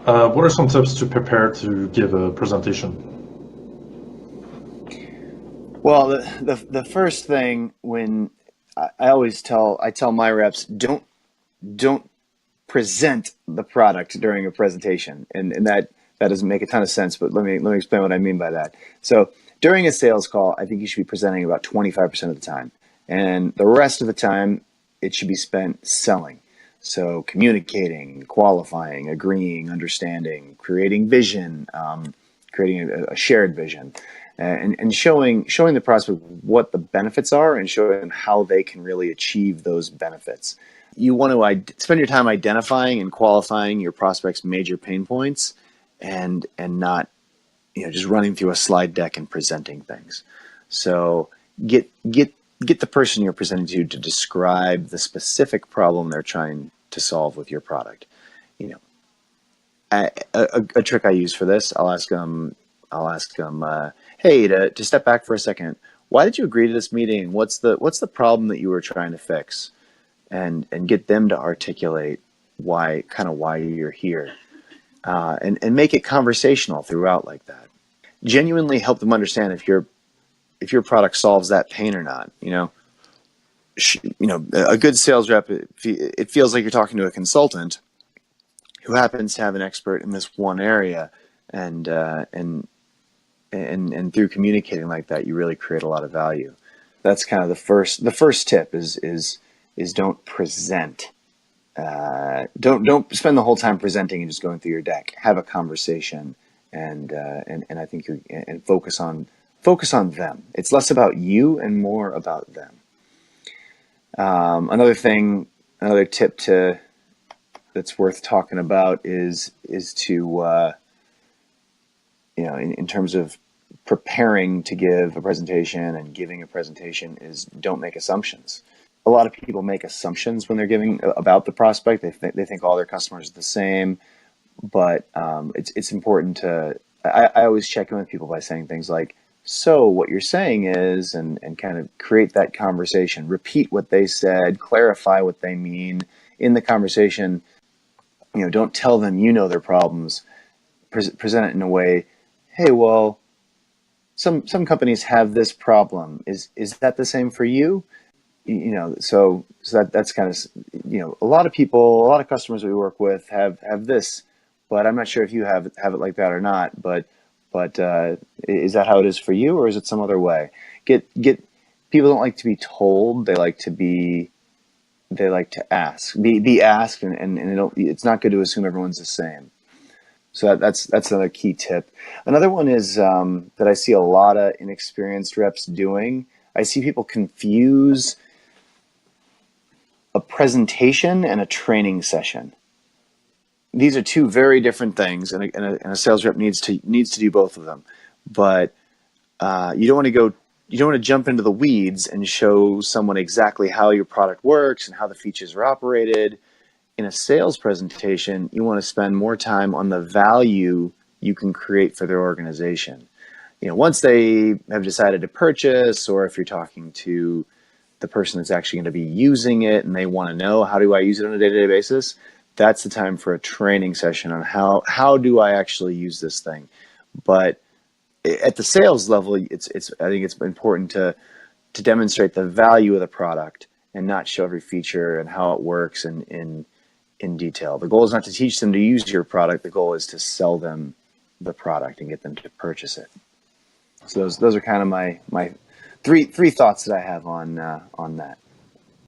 What are some tips to prepare to give a presentation? Well, the first thing when I tell my reps, don't present the product during a presentation, and that doesn't make a ton of sense. But let me explain what I mean by that. So during a sales call, I think you should be presenting about 25% of the time, and the rest of the time it should be spent selling. So communicating, qualifying, agreeing, understanding, creating vision, creating a shared vision, and showing the prospect what the benefits are and showing them how they can really achieve those benefits. You want to spend your time identifying and qualifying your prospects' major pain points, and not just running through a slide deck and presenting things. So get the person you're presenting to describe the specific problem they're trying to solve with your product. You know, a trick I use for this, I'll ask them, hey, to step back for a second. Why did you agree to this meeting? What's the problem that you were trying to fix? And get them to articulate why you're here, and make it conversational throughout like that. Genuinely help them understand if your product solves that pain or not. A good sales rep, it feels like you're talking to a consultant who happens to have an expert in this one area, and through communicating like that, you really create a lot of value. That's kind of the first tip is don't present. Don't spend the whole time presenting and just going through your deck. Have a conversation, and I think and focus on them. It's less about you and more about them. Another tip that's worth talking about is to in terms of preparing to give a presentation and giving a presentation, is don't make assumptions. A lot of people make assumptions when they're giving about the prospect. They think all their customers are the same, but it's important to. I always check in with people by saying things like, "So what you're saying is," and kind of create that conversation. Repeat what they said, clarify what they mean in the conversation. Don't tell them their problems. Present it in a way. Hey, well, some companies have this problem. Is that the same for you? So that's kind of, a lot of people, a lot of customers we work with have this, but I'm not sure if you have it like that or not. But is that how it is for you, or is it some other way? Get People don't like to be told. They like to ask, be asked, and it's not good to assume everyone's the same. So that's another key tip. Another one is that I see a lot of inexperienced reps doing. I see people confuse a presentation and a training session. These are two very different things, and a sales rep needs to do both of them. But you don't want to go. You don't want to jump into the weeds and show someone exactly how your product works and how the features are operated. In a sales presentation, you want to spend more time on the value you can create for their organization. Once they have decided to purchase, or if you're talking to the person that's actually going to be using it and they want to know, how do I use it on a day-to-day basis? That's the time for a training session on how do I actually use this thing. But at the sales level, I think it's important to demonstrate the value of the product and not show every feature and how it works in detail. The goal is not to teach them to use your product. The goal is to sell them the product and get them to purchase it. So those are kind of my three thoughts that I have on that.